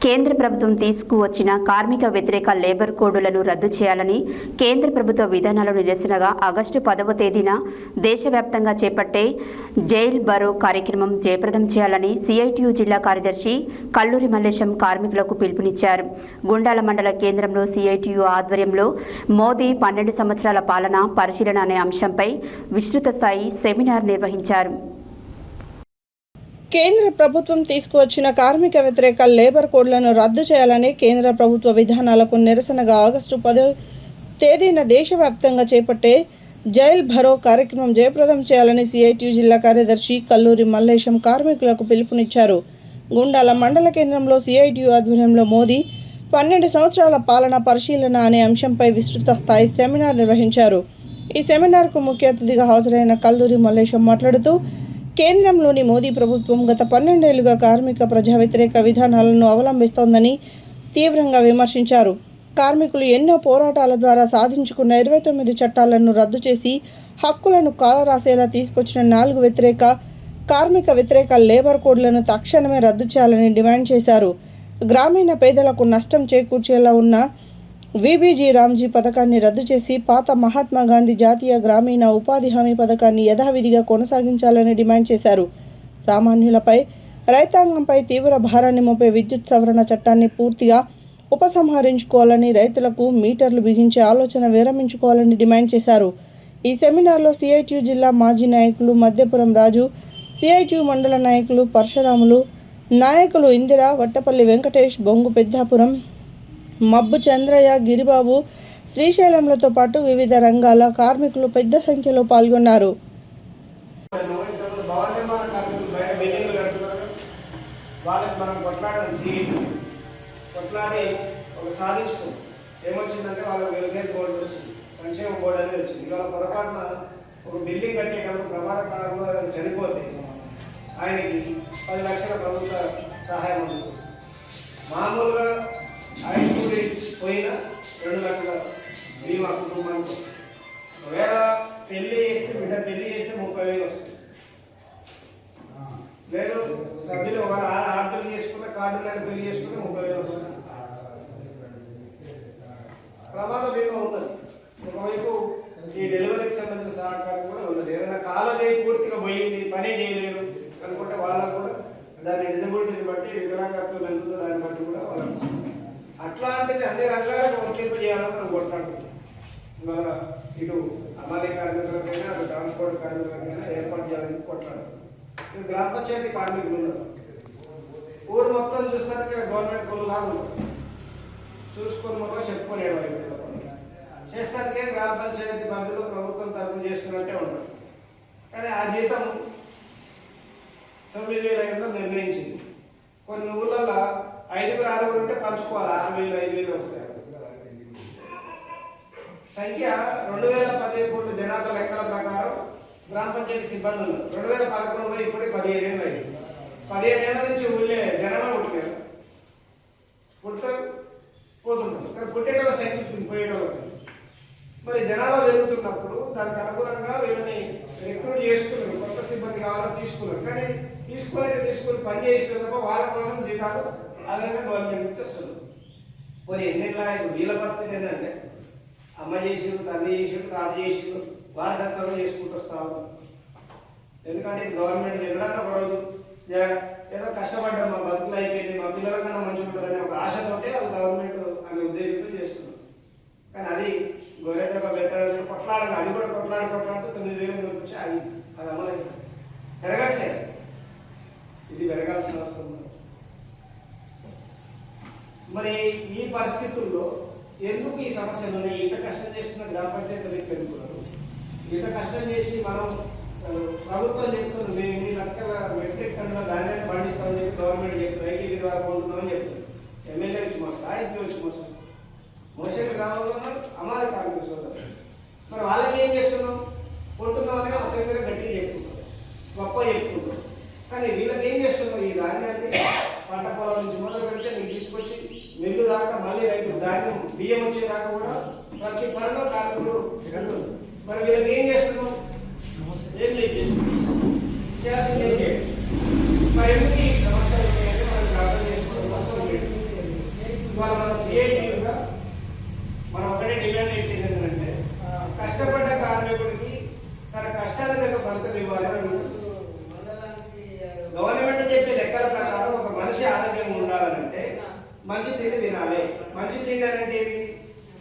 కేంద్ర ప్రభుత్వం తీసుకువచ్చిన కార్మిక వ్యతిరేక లేబర్ కోడ్లను రద్దు చేయాలని కేంద్ర ప్రభుత్వ విధానాలను నిరసనగా ఆగస్టు 10వ తేదీన దేశవ్యాప్తంగా చేపట్టే జైల్ బరో కార్యక్రమం జయప్రదం చేయాలని సిఐటియు జిల్లా కార్యదర్శి కల్లూరి మల్లేశం కార్మికులకు పిలుపునిచ్చారు. గుండాల మండల కేంద్రంలో సిఐటియు ఆధ్వర్యంలో మోదీ 12 సంవత్సరాల పాలన పరిశీలన అనే అంశంపై విస్తృత స్థాయి సెమినార్ నిర్వహించారు. కేంద్ర ప్రభుత్వం తీసుకువచ్చిన కార్మిక వ్యతిరేక లేబర్ కోడ్లను రద్దు చేయాలని కేంద్ర ప్రభుత్వ విధానాలకు నిరసనగా ఆగస్టు 10వ తేదీన దేశవ్యాప్తంగా చేపట్టే జైల్ భరో కార్యక్రమం జయప్రదం చేయాలని సిఐటియు జిల్లా కార్యదర్శి కల్లూరి మల్లేశం కార్మికులకు పిలుపునిచ్చారు. గుండాల మండల కేంద్రంలో సిఐటియు ఆధ్వర్యంలో మోదీ 12 సంవత్సరాల పాలన పరిశీలన అనే అంశంపై విస్తృత స్థాయి సెమినార్ నిర్వహించారు. ఈ సెమినార్కు ముఖ్య అతిథిగా హాజరైన కల్లూరి మల్లేశం మాట్లాడుతూ కేంద్రంలోని మోదీ ప్రభుత్వం గత 12 ఏళ్లుగా కార్మిక ప్రజా వ్యతిరేక విధానాలను అవలంబిస్తోందని తీవ్రంగా విమర్శించారు. కార్మికులు ఎన్నో పోరాటాల ద్వారా సాధించుకున్న 29 చట్టాలను రద్దు చేసి హక్కులను కాలరాసేలా తీసుకొచ్చిన 4 కార్మిక వ్యతిరేక లేబర్ కోడ్లను తక్షణమే రద్దు చేయాలని డిమాండ్ చేశారు. గ్రామీణ పేదలకు నష్టం చేకూర్చేలా ఉన్న విబిజీ రామ్జీ పథకాన్ని రద్దు చేసి పాత మహాత్మా గాంధీ జాతీయ గ్రామీణ ఉపాధి హామీ పథకాన్ని యథావిధిగా కొనసాగించాలని డిమాండ్ చేశారు. సామాన్యులపై రైతాంగంపై తీవ్ర భారాన్ని మోపే విద్యుత్ సవరణ చట్టాన్ని పూర్తిగా ఉపసంహరించుకోవాలని, రైతులకు మీటర్లు బిగించే ఆలోచన విరమించుకోవాలని డిమాండ్ చేశారు. ఈ సెమినార్లో సిఐటియు జిల్లా మాజీ నాయకులు మధ్యపురం రాజు, సిఐటియు మండల నాయకులు పరశురాములు, నాయకులు ఇందిర, వట్టపల్లి వెంకటేష్, బొంగు పెద్దాపురం, మబ్బు చంద్రయ్య, గిరిబాబు, శ్రీశైలంలతో పాటు వివిధ రంగాల కార్మికులు పెద్ద సంఖ్యలో పాల్గొన్నారు. ఏమొచ్చిందంటే వాళ్ళకి వెల్ఫేర్ బోర్డు వచ్చింది, సంక్షేమ బోర్డు అనేది వచ్చింది. ఇవాళ పొరపాటున ఒక బిల్డింగ్ కట్టేటప్పుడు ప్రమాదకాలంలో చనిపోతే ఆయనకి 10 లక్షల ప్రభుత్వ సహాయం అందుతుంది. మామూలుగా ఆయుష్ కూలి పోయినా 2 లక్షల బీమా కుటుంబానికి. ఒకవేళ పెళ్లి చేస్తే బిడ్డ పెళ్లి చేస్తే 30,000 వస్తుంది. లేదు సభ్యులు ఒక ఆడపిల్లి చేసుకున్న కార్డులను పెళ్లి చేసుకుంటే 30,000 వస్తుంది. ప్రమాద బీమా ఉన్నది. ఒకవైపు ఈ డెలివరీకి సంబంధించిన సహకారం కూడా ఉన్నది. ఏదైనా కాలజై పూర్తిగా పోయింది, పనే చేయలేదు అనుకుంటే వాళ్ళకు కూడా దాని డిజబిలిటీని బట్టి వికలాంగత్వం వెళ్తుందో దాన్ని బట్టి కూడా వాళ్ళకి అట్లాంటిది అన్ని రంగాలకు వర్తింపజేయాలని మనం కొట్లాడుతున్నాం. ఇవాళ ఇటు అమలు కార్మికులకైనా అటు ట్రాన్స్పోర్ట్ కార్మికులకైనా ఏర్పాటు చేయాలని కొట్లాడుతున్నాం. ఇటు గ్రామ పంచాయతీ కార్మికులు ఉన్నారు. ఊరు మొత్తం చూస్తానికి గవర్నమెంట్ కొలులా ఉన్నారు. చూసుకొని మొదలు చెప్పుకునేవాళ్ళు చేస్తానికే గ్రామ పంచాయతీ పరిధిలో ప్రభుత్వం తరఫు చేసుకున్నట్టే ఉంటారు. కానీ ఆ జీతం 9,500 నిర్ణయించింది. కొన్ని ఊళ్ళల్లో 5-6 ఉంటే పంచుకోవాలి, 6,000 5,000 వస్తాయి. సంఖ్య 2011 జనాభా లెక్కల ప్రకారం గ్రామ పంచాయతీ సిబ్బంది ఉన్నారు. 2011లో ఇప్పటికి 15 ఏళ్ళు అయింది. 15 ఏళ్ళ నుంచి ఊళ్ళే జనాభా పుట్టినారు, పుడతారు, పోతుంటారు. కానీ పుట్టేటోళ్ళ సంఖ్య పోయేటోళ్ళకి. మరి జనాభా పెరుగుతున్నప్పుడు దానికి అనుగుణంగా వీళ్ళని రిక్రూట్ చేసుకున్నారు, కొత్త సిబ్బంది కావాలని తీసుకున్నారు. కానీ తీసుకుని పని చేసిన తప్ప వాళ్ళ కోసం జీతాలు అదనంగా గవర్నమెంట్ నుంచి వస్తుంది. కొన్ని ఎన్నికల వీళ్ళ పరిస్థితి ఏంటంటే అమ్మ చేసిరు, తండ్రి చేసిరు, తాత చేసిరు, వారసత్వంగా చేసుకుంటూ వస్తాము. ఎందుకంటే గవర్నమెంట్ ఎక్కడన్నా పడవదు, ఏదో కష్టపడ్డాం, మా బతుకులు అయిపోయింది, మా పిల్లల కన్నా మంచిగా ఉంటుందనే ఒక ఆశతోటే వాళ్ళు గవర్నమెంట్ అనే ఉద్దేశంతో చేస్తున్నారు. కానీ అది గొర్రెట బెత్తడానికి కొట్లాడగా అది కూడా కొట్లాడుతూ 9,000 వచ్చి అది అమలు పెరగట్లేదు. ఇది పెరగాల్సిన అవసరం ఉంది. మరి ఈ పరిస్థితుల్లో ఎందుకు ఈ సమస్యలు ఉన్నాయి? ఇంత కష్టం చేస్తున్న గ్రామ పంచాయతీలు పెరుగుతున్నారు. ఇంత కష్టం చేసి మనం ప్రభుత్వం చెప్తుంది మేము 2 లక్షల మెట్రిక్ టన్నుల ధాన్యాన్ని పండిస్తామని చెప్పి గవర్నమెంట్ చెప్తుంది, రైతు ద్వారా పొందుతున్నామని చెప్తుంది. ఎమ్మెల్యే వచ్చి మోసం, ఐపీ వచ్చి మోసం, మోసేలు గ్రామంలో అమాలి కార్మిక సోదరులు. మరి వాళ్ళకి ఏం చేస్తున్నాం? కొంటున్నామని అసలు గట్టిగా చెప్పుకుంటాం, గొప్ప చెప్పుకుంటాం. కానీ వీళ్ళకి ఏం చేస్తున్నాం? ఈ ధాన్యాన్ని పంట పొలం నుంచి మొదలు పెడితే నీకు తీసుకొచ్చి మిల్లు దాకా మళ్ళీ రైతు ధాన్యం బియ్యం వచ్చేదాకా కూడా ప్రతి పనిలో కార్మికులు వెళ్తుంది. మరి వీళ్ళకి ఏం చేస్తున్నాం? ఏం లేదు చేయాల్సింది ఏం చేయాలి? మరి ఎందుకు ఈ సమస్యలు ఉన్నాయంటే మనకు అర్థం చేసుకోవడం అవసరం లేదు. డిమాండ్ ఏంటంటే కష్టపడ్డ కార్మికుడికి తన కష్టాల దగ్గర ఫలితం ఇవ్వాలని గవర్నమెంట్ చెప్పే లెక్కల ప్రకారం ఒక మనిషి ఆరోగ్యంగా ఉండాలంటే మంచి తిండి తినాలి. మంచి తిండి అంటే ఏంటి?